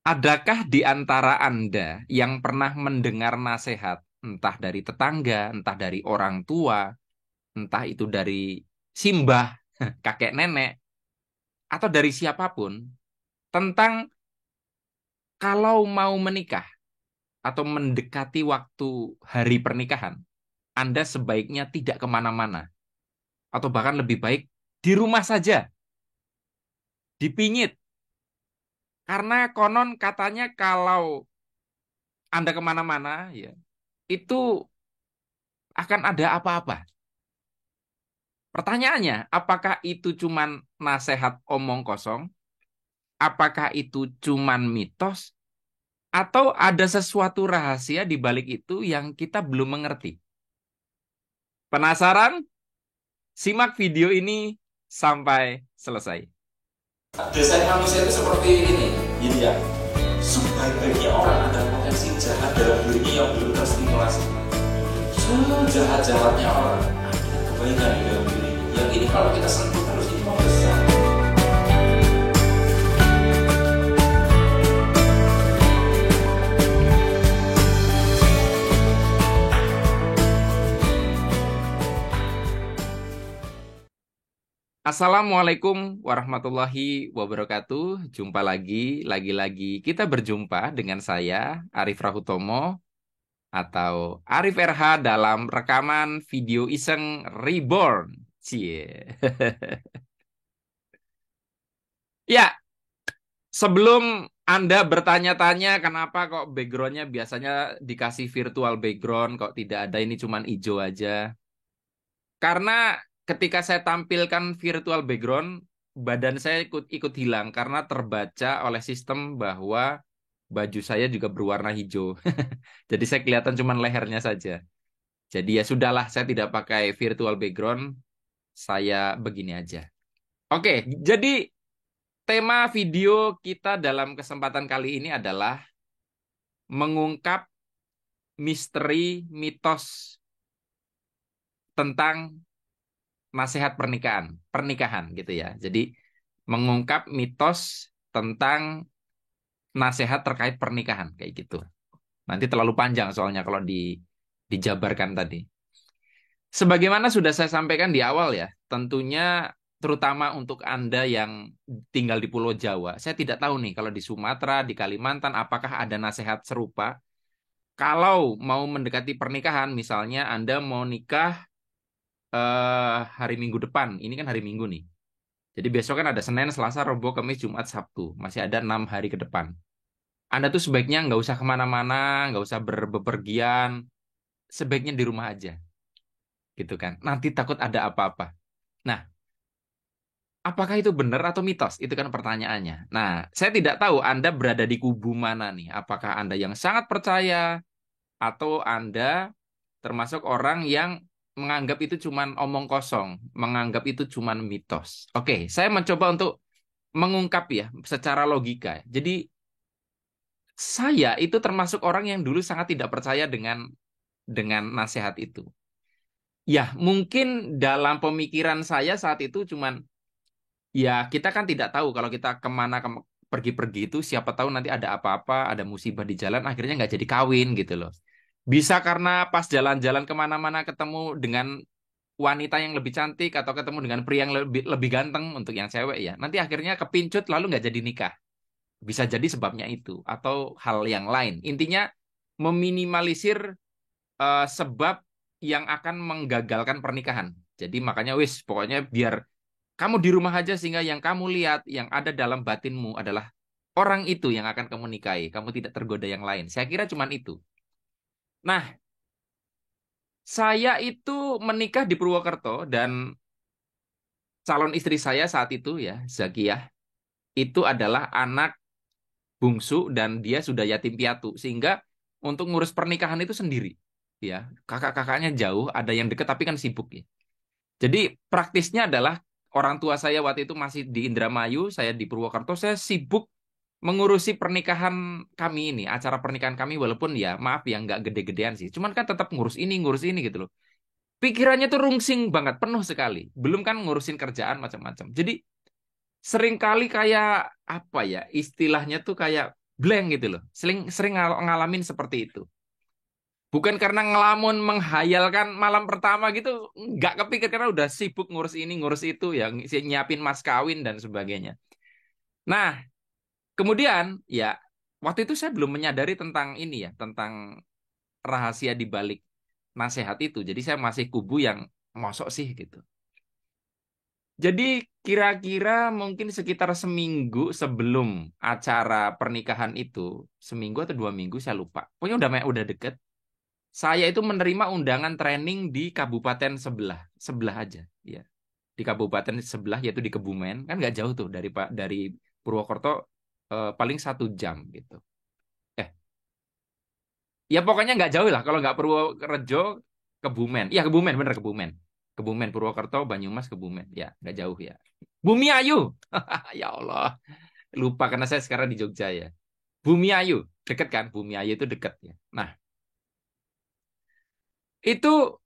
Adakah di antara Anda yang pernah mendengar nasihat, entah dari tetangga, entah dari orang tua, entah itu dari simbah, kakek nenek, atau dari siapapun, tentang kalau mau menikah atau mendekati waktu hari pernikahan, Anda sebaiknya tidak kemana-mana, atau bahkan lebih baik di rumah saja, dipingit. Karena konon katanya kalau Anda kemana-mana, ya, itu akan ada apa-apa. Pertanyaannya, apakah itu cuman nasihat omong kosong? Apakah itu cuman mitos? Atau ada sesuatu rahasia di balik itu yang kita belum mengerti? Penasaran? Simak video ini sampai selesai. Desain manusia itu seperti ini, ini ya. Sebaik-baiknya orang ada potensi jahat dalam dirinya yang belum terstimulasi. Sejahat-jahatnya orang ada kebaikan di dalam diri. Yang ini kalau kita sentuh terus ini mau besar. Assalamualaikum warahmatullahi wabarakatuh. Jumpa lagi-lagi kita berjumpa dengan saya, Arif Rahutomo, atau Arif RH dalam rekaman video iseng Reborn. Cie. Ya, sebelum Anda bertanya-tanya kenapa kok backgroundnya biasanya dikasih virtual background, kok tidak ada ini cuman hijau aja. Karena ketika saya tampilkan virtual background, badan saya ikut hilang karena terbaca oleh sistem bahwa baju saya juga berwarna hijau. Jadi saya kelihatan cuman lehernya saja. Jadi ya sudahlah, saya tidak pakai virtual background, saya begini aja. Oke, jadi tema video kita dalam kesempatan kali ini adalah mengungkap misteri mitos tentang nasihat pernikahan gitu ya. Jadi mengungkap mitos tentang nasihat terkait pernikahan kayak gitu. Nanti terlalu panjang soalnya kalau dijabarkan tadi. Sebagaimana sudah saya sampaikan di awal ya, tentunya terutama untuk Anda yang tinggal di Pulau Jawa, saya tidak tahu nih kalau di Sumatera, di Kalimantan, apakah ada nasihat serupa. Kalau mau mendekati pernikahan, misalnya Anda mau nikah hari Minggu depan, ini kan hari Minggu nih. Jadi besok kan ada Senin, Selasa, Rabu, Kamis, Jumat, Sabtu. Masih ada 6 hari ke depan. Anda tuh sebaiknya nggak usah kemana-mana, nggak usah berpergian. Sebaiknya di rumah aja, gitu kan. Nanti takut ada apa-apa. Nah, apakah itu benar atau mitos? Itu kan pertanyaannya. Nah, saya tidak tahu Anda berada di kubu mana nih. Apakah Anda yang sangat percaya atau Anda termasuk orang yang menganggap itu cuman omong kosong, menganggap itu cuman mitos. Oke, saya mencoba untuk mengungkap ya secara logika. Jadi saya itu termasuk orang yang dulu sangat tidak percaya dengan nasihat itu. Ya, mungkin dalam pemikiran saya saat itu cuman ya kita kan tidak tahu kalau kita pergi-pergi itu siapa tahu nanti ada apa-apa, ada musibah di jalan akhirnya nggak jadi kawin gitu loh. Bisa karena pas jalan-jalan kemana-mana ketemu dengan wanita yang lebih cantik atau ketemu dengan pria yang lebih lebih ganteng untuk yang cewek ya. Nanti akhirnya kepincut lalu nggak jadi nikah. Bisa jadi sebabnya itu atau hal yang lain. Intinya meminimalisir sebab yang akan menggagalkan pernikahan. Jadi makanya wis pokoknya biar kamu di rumah aja sehingga yang kamu lihat yang ada dalam batinmu adalah orang itu yang akan kamu nikahi. Kamu tidak tergoda yang lain. Saya kira cuman itu. Nah, saya itu menikah di Purwokerto dan calon istri saya saat itu ya, Zakiyah, itu adalah anak bungsu dan dia sudah yatim piatu sehingga untuk ngurus pernikahan itu sendiri ya. Kakak-kakaknya jauh, ada yang deket tapi kan sibuk ya. Jadi praktisnya adalah orang tua saya waktu itu masih di Indramayu, saya di Purwokerto, saya sibuk mengurusi pernikahan kami ini, acara pernikahan kami walaupun ya maaf ya nggak gede-gedean sih. Cuman kan tetap ngurus ini gitu loh. Pikirannya tuh rungsing banget, penuh sekali. Belum kan ngurusin kerjaan macam-macam. Jadi seringkali kayak apa ya istilahnya tuh kayak Blank gitu loh. Sering sering ngalamin seperti itu. Bukan karena ngelamun menghayalkan malam pertama gitu, nggak kepikir karena udah sibuk ngurus ini, ngurus itu, ya nyiapin mas kawin dan sebagainya. Nah, kemudian ya waktu itu saya belum menyadari tentang ini ya, tentang rahasia di balik nasihat itu. Jadi saya masih kubu yang mosok sih gitu. Jadi kira-kira mungkin sekitar seminggu sebelum acara pernikahan itu, seminggu atau 2 minggu saya lupa. Pokoknya udah deket. Saya itu menerima undangan training di kabupaten sebelah, sebelah aja, ya. Di kabupaten sebelah yaitu di Kebumen, kan nggak jauh tuh dari Purwokerto, paling 1 jam gitu. Eh, ya pokoknya nggak jauh lah. Kalau nggak Purworejo, Kebumen. Ya Kebumen, bener Kebumen. Kebumen, Purwokerto, Banyumas, Kebumen. Ya nggak jauh ya. Bumi Ayu, ya Allah, lupa karena saya sekarang di Jogja ya. Bumi Ayu, deket kan? Bumi Ayu itu deket ya. Nah, itu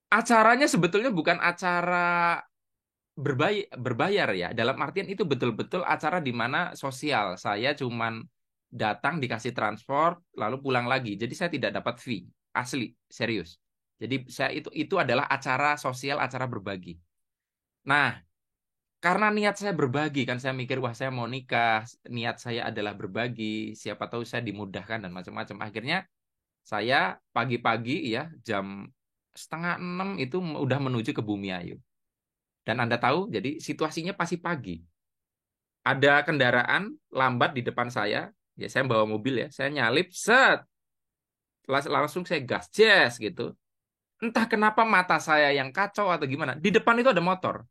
acaranya sebetulnya bukan acara berbayar ya. Dalam artian itu betul-betul acara di mana sosial. Saya cuman datang dikasih transport lalu pulang lagi. Jadi saya tidak dapat fee. Asli, serius. Jadi saya itu adalah acara sosial, acara berbagi. Nah, karena niat saya berbagi kan saya mikir wah saya mau nikah, niat saya adalah berbagi, siapa tahu saya dimudahkan dan macam-macam. Akhirnya saya pagi-pagi ya jam setengah 6 itu udah menuju ke Bumiayu. Dan Anda tahu, jadi situasinya pasti pagi. Ada kendaraan lambat di depan saya. Ya, saya bawa mobil ya. Saya nyalip, set. Langsung saya gas, jazz gitu. Entah kenapa mata saya yang kacau atau gimana. Di depan itu ada motor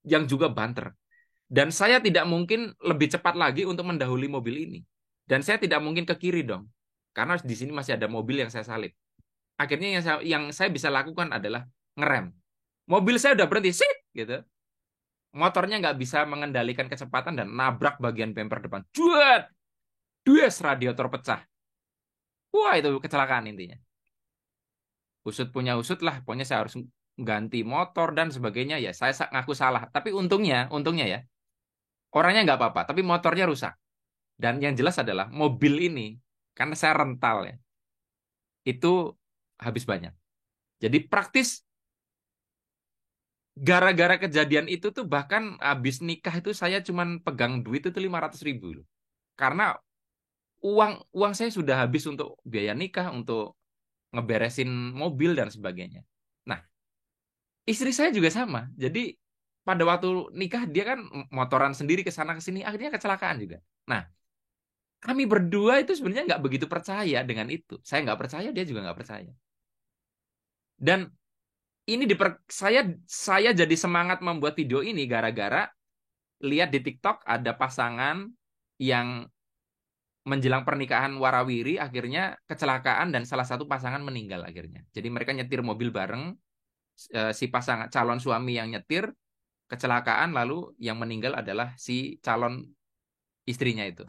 yang juga banter. Dan saya tidak mungkin lebih cepat lagi untuk mendahului mobil ini. Dan saya tidak mungkin ke kiri dong. Karena di sini masih ada mobil yang saya salip. Akhirnya yang saya bisa lakukan adalah ngerem. Mobil saya udah berhenti, sit, gitu. Motornya nggak bisa mengendalikan kecepatan dan nabrak bagian bumper depan. Juat! Dues, radiator pecah. Wah, itu kecelakaan intinya. Usut punya usut lah. Pokoknya saya harus ganti motor dan sebagainya. Ya, saya ngaku salah. Tapi untungnya ya, orangnya nggak apa-apa. Tapi motornya rusak. Dan yang jelas adalah mobil ini, karena saya rental ya, itu habis banyak. Jadi praktis gara-gara kejadian itu tuh bahkan habis nikah itu saya cuman pegang duit itu 500.000 loh. Karena uang uang saya sudah habis untuk biaya nikah, untuk ngeberesin mobil dan sebagainya. Nah, istri saya juga sama. Jadi pada waktu nikah dia kan motoran sendiri ke sana ke sini, akhirnya kecelakaan juga. Nah, kami berdua itu sebenarnya nggak begitu percaya dengan itu. Saya nggak percaya, dia juga nggak percaya. Dan ini saya jadi semangat membuat video ini gara-gara lihat di TikTok ada pasangan yang menjelang pernikahan warawiri akhirnya kecelakaan dan salah satu pasangan meninggal akhirnya. Jadi mereka nyetir mobil bareng, si pasangan calon suami yang nyetir kecelakaan lalu yang meninggal adalah si calon istrinya itu.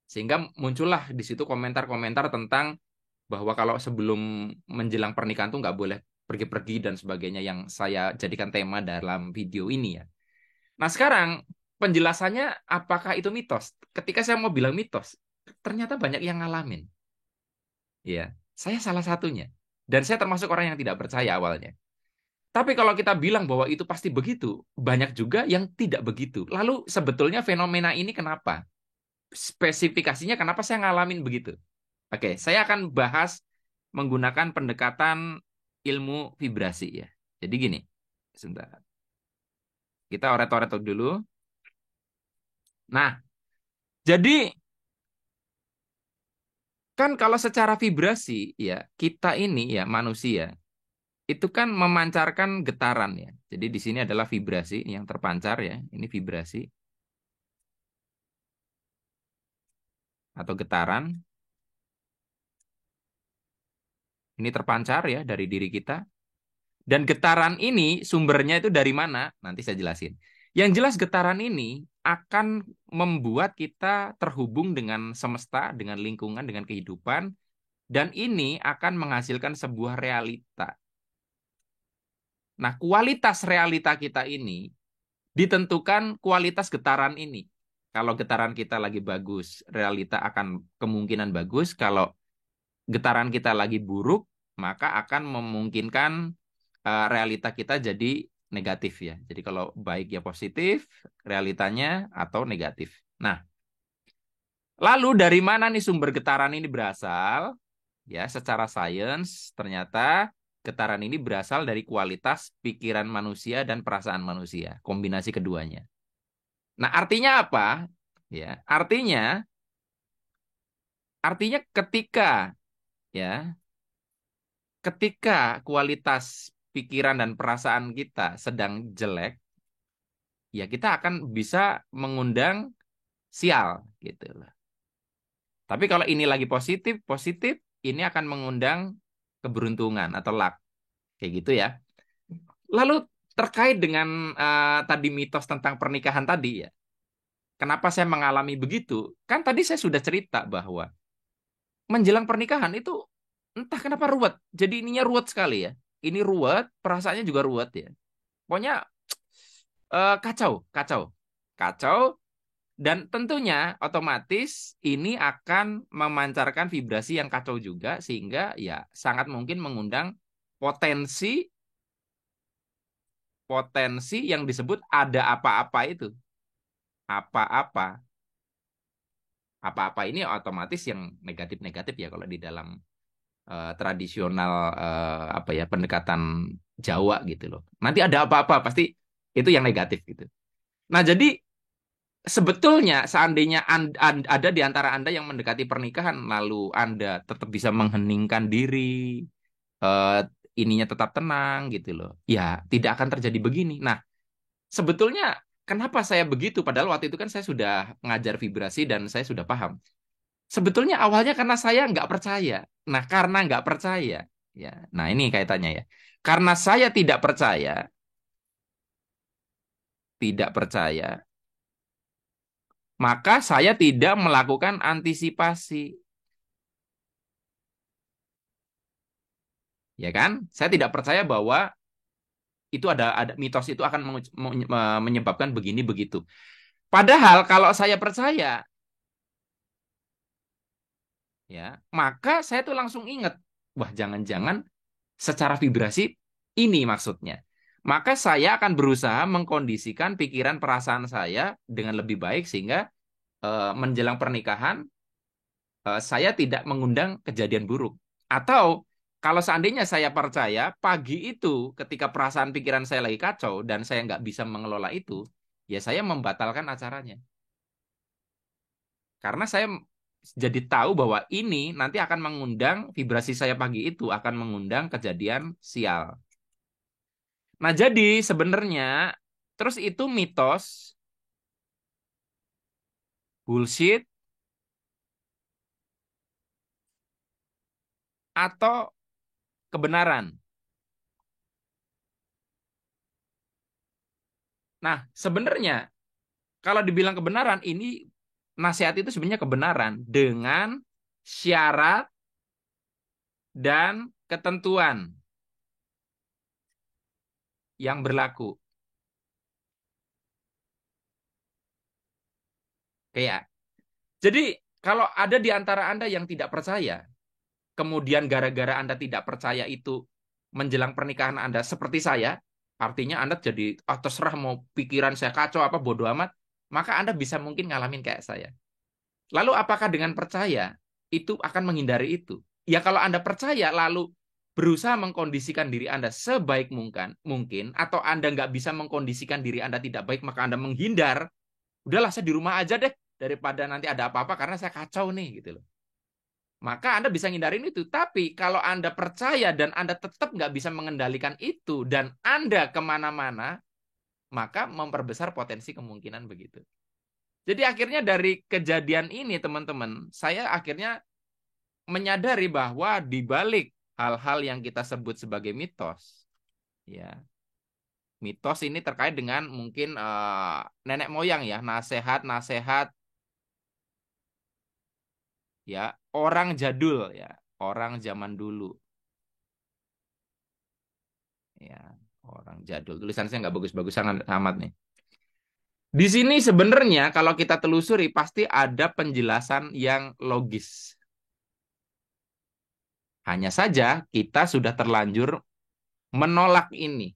Sehingga muncullah di situ komentar-komentar tentang bahwa kalau sebelum menjelang pernikahan tuh nggak boleh pergi-pergi dan sebagainya yang saya jadikan tema dalam video ini ya. Nah sekarang penjelasannya apakah itu mitos? Ketika saya mau bilang mitos, ternyata banyak yang ngalamin. Ya, saya salah satunya. Dan saya termasuk orang yang tidak percaya awalnya. Tapi kalau kita bilang bahwa itu pasti begitu, banyak juga yang tidak begitu. Lalu sebetulnya fenomena ini kenapa? Spesifikasinya kenapa saya ngalamin begitu? Oke, saya akan bahas menggunakan pendekatan ilmu vibrasi ya. Jadi gini, sebentar. Kita oret-oret dulu. Nah, jadi kan kalau secara vibrasi ya, kita ini ya manusia itu kan memancarkan getaran ya. Jadi di sini adalah vibrasi yang terpancar ya. Ini vibrasi atau getaran. Ini terpancar ya dari diri kita. Dan getaran ini sumbernya itu dari mana? Nanti saya jelasin. Yang jelas getaran ini akan membuat kita terhubung dengan semesta, dengan lingkungan, dengan kehidupan. Dan ini akan menghasilkan sebuah realita. Nah, kualitas realita kita ini ditentukan kualitas getaran ini. Kalau getaran kita lagi bagus, realita akan kemungkinan bagus. Kalau getaran kita lagi buruk, maka akan memungkinkan realita kita jadi negatif ya. Jadi kalau baik ya positif realitanya atau negatif. Nah, lalu dari mana nih sumber getaran ini berasal? Ya, secara sains ternyata getaran ini berasal dari kualitas pikiran manusia dan perasaan manusia, kombinasi keduanya. Nah, artinya apa? Ya, artinya ya, ketika kualitas pikiran dan perasaan kita sedang jelek, ya kita akan bisa mengundang sial gitu loh. Tapi kalau ini lagi positif, positif ini akan mengundang keberuntungan atau luck kayak gitu ya. Lalu terkait dengan tadi mitos tentang pernikahan tadi ya. Kenapa saya mengalami begitu? Kan tadi saya sudah cerita bahwa menjelang pernikahan itu entah kenapa ruwet. Jadi ininya ruwet sekali ya. Ini ruwet, perasaannya juga ruwet ya. Pokoknya kacau, kacau, kacau. Dan tentunya otomatis ini akan memancarkan vibrasi yang kacau juga sehingga ya sangat mungkin mengundang potensi potensi yang disebut ada apa-apa itu. Apa-apa. Apa-apa ini otomatis yang negatif-negatif ya kalau di dalam tradisional apa ya pendekatan Jawa gitu loh. Nanti ada apa-apa pasti itu yang negatif gitu. Nah, jadi sebetulnya seandainya ada di antara Anda yang mendekati pernikahan lalu Anda tetap bisa mengheningkan diri, eh, ininya tetap tenang gitu loh. Ya, tidak akan terjadi begini. Nah, sebetulnya kenapa saya begitu? Padahal waktu itu kan saya sudah mengajar vibrasi dan saya sudah paham. Sebetulnya awalnya karena saya nggak percaya. Nah, karena nggak percaya, ya. Nah, ini kaitannya ya. Karena saya tidak percaya, maka saya tidak melakukan antisipasi, ya kan? Saya tidak percaya bahwa itu ada mitos itu akan menyebabkan begini begitu. Padahal kalau saya percaya, ya, maka saya tuh langsung ingat, wah jangan-jangan secara vibrasi ini maksudnya. Maka saya akan berusaha mengkondisikan pikiran perasaan saya dengan lebih baik sehingga menjelang pernikahan saya tidak mengundang kejadian buruk. Atau kalau seandainya saya percaya pagi itu ketika perasaan pikiran saya lagi kacau dan saya nggak bisa mengelola itu, ya saya membatalkan acaranya. Karena saya jadi tahu bahwa ini nanti akan mengundang vibrasi saya pagi itu akan mengundang kejadian sial. Nah, jadi sebenarnya terus itu mitos, bullshit, atau kebenaran. Nah, sebenarnya kalau dibilang kebenaran, ini nasihat itu sebenarnya kebenaran dengan syarat dan ketentuan yang berlaku. Kayak, jadi kalau ada di antara Anda yang tidak percaya, kemudian gara-gara Anda tidak percaya itu menjelang pernikahan Anda seperti saya, artinya Anda jadi terserah mau pikiran saya kacau apa bodoh amat, maka Anda bisa mungkin ngalamin kayak saya. Lalu apakah dengan percaya itu akan menghindari itu? Ya kalau Anda percaya lalu berusaha mengkondisikan diri Anda sebaik mungkin atau Anda nggak bisa mengkondisikan diri Anda tidak baik maka Anda menghindar, udahlah saya di rumah aja deh daripada nanti ada apa-apa karena saya kacau nih gitu loh. Maka Anda bisa ngindarin itu. Tapi kalau Anda percaya dan Anda tetap nggak bisa mengendalikan itu dan Anda kemana-mana, maka memperbesar potensi kemungkinan begitu. Jadi akhirnya dari kejadian ini teman-teman, saya akhirnya menyadari bahwa di balik hal-hal yang kita sebut sebagai mitos, ya, mitos ini terkait dengan mungkin nenek moyang ya, nasehat-nasehat ya, orang jadul ya, orang zaman dulu, ya, orang jadul. Tulisan saya nggak bagus-bagus sangat amat nih. Di sini sebenarnya kalau kita telusuri pasti ada penjelasan yang logis. Hanya saja kita sudah terlanjur menolak ini.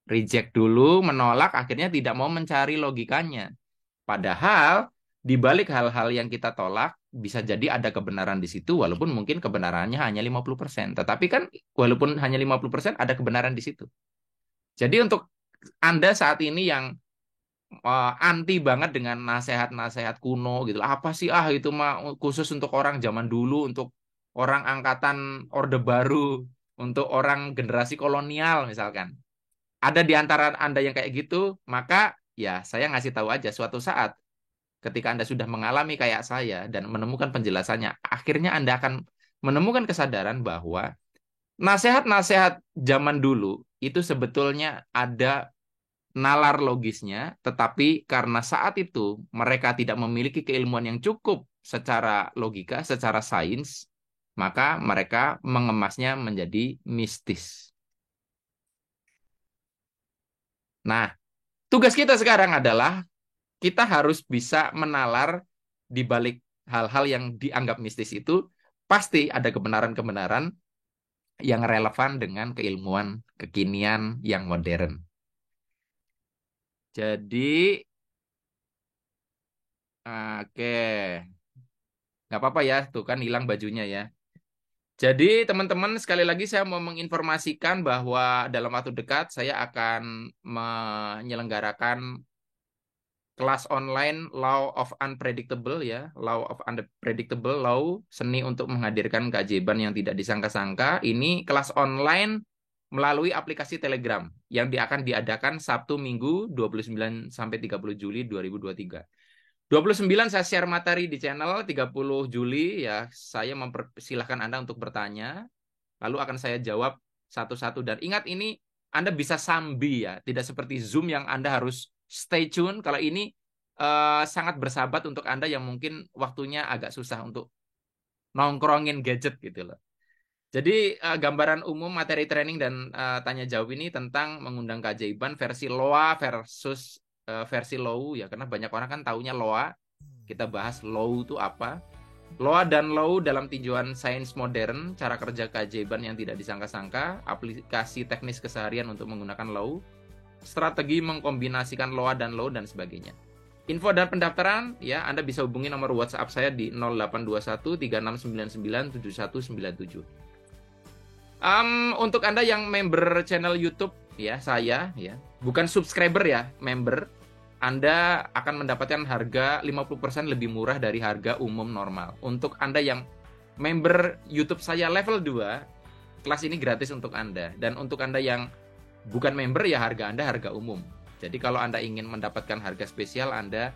Reject dulu, menolak, akhirnya tidak mau mencari logikanya. Padahal di balik hal-hal yang kita tolak, bisa jadi ada kebenaran di situ, walaupun mungkin kebenarannya hanya 50%. Tetapi kan walaupun hanya 50%, ada kebenaran di situ. Jadi untuk Anda saat ini yang anti banget dengan nasihat-nasihat kuno gitu. Apa sih itu mah khusus untuk orang zaman dulu, untuk orang angkatan Orde Baru, untuk orang generasi kolonial misalkan. Ada di antara Anda yang kayak gitu, maka ya saya ngasih tahu aja suatu saat ketika Anda sudah mengalami kayak saya dan menemukan penjelasannya, akhirnya Anda akan menemukan kesadaran bahwa nasihat-nasihat zaman dulu itu sebetulnya ada nalar logisnya, tetapi karena saat itu mereka tidak memiliki keilmuan yang cukup secara logika, secara sains, maka mereka mengemasnya menjadi mistis. Nah, tugas kita sekarang adalah kita harus bisa menalar di balik hal-hal yang dianggap mistis itu, pasti ada kebenaran-kebenaran yang relevan dengan keilmuan kekinian yang modern. Jadi, oke, nggak apa-apa ya, tuh kan hilang bajunya ya. Jadi, teman-teman, sekali lagi saya mau menginformasikan bahwa dalam waktu dekat saya akan menyelenggarakan kelas online Law of Unpredictable ya, Law of Unpredictable Law, seni untuk menghadirkan keajaiban yang tidak disangka-sangka. Ini kelas online melalui aplikasi Telegram yang akan diadakan Sabtu Minggu 29 sampai 30 Juli 2023. 29 saya share materi di channel, 30 Juli ya saya mempersilahkan Anda untuk bertanya, lalu akan saya jawab satu-satu. Dan ingat ini Anda bisa sambi ya, tidak seperti Zoom yang Anda harus stay tune. Kalau ini sangat bersahabat untuk Anda yang mungkin waktunya agak susah untuk nongkrongin gadget gitu loh. Jadi gambaran umum materi training dan tanya jawab ini tentang mengundang keajaiban versi LOA versus versi LOW ya, karena banyak orang kan taunya LOA. Kita bahas LOW itu apa. LOA dan LOW dalam tinjauan sains modern, cara kerja keajaiban yang tidak disangka-sangka, aplikasi teknis keseharian untuk menggunakan LOW, strategi mengkombinasikan LOA dan LOW, dan sebagainya. Info dan pendaftaran, ya Anda bisa hubungi nomor WhatsApp saya di 0821 3699 7197. Untuk Anda yang member channel YouTube, ya saya, ya bukan subscriber ya, member, Anda akan mendapatkan harga 50% lebih murah dari harga umum normal. Untuk Anda yang member YouTube saya level 2, kelas ini gratis untuk Anda. Dan untuk Anda yang bukan member, ya harga Anda harga umum. Jadi kalau Anda ingin mendapatkan harga spesial, Anda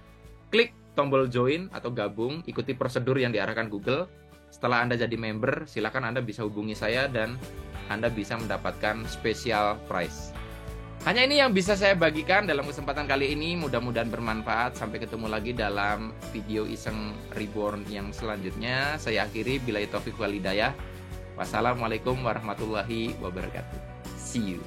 klik tombol join atau gabung, ikuti prosedur yang diarahkan Google. Setelah Anda jadi member, silakan Anda bisa hubungi saya dan Anda bisa mendapatkan special price. Hanya ini yang bisa saya bagikan dalam kesempatan kali ini. Mudah-mudahan bermanfaat. Sampai ketemu lagi dalam video Iseng Reborn yang selanjutnya. Saya akhiri, billahi taufiq wal hidayah. Wassalamualaikum warahmatullahi wabarakatuh. See you.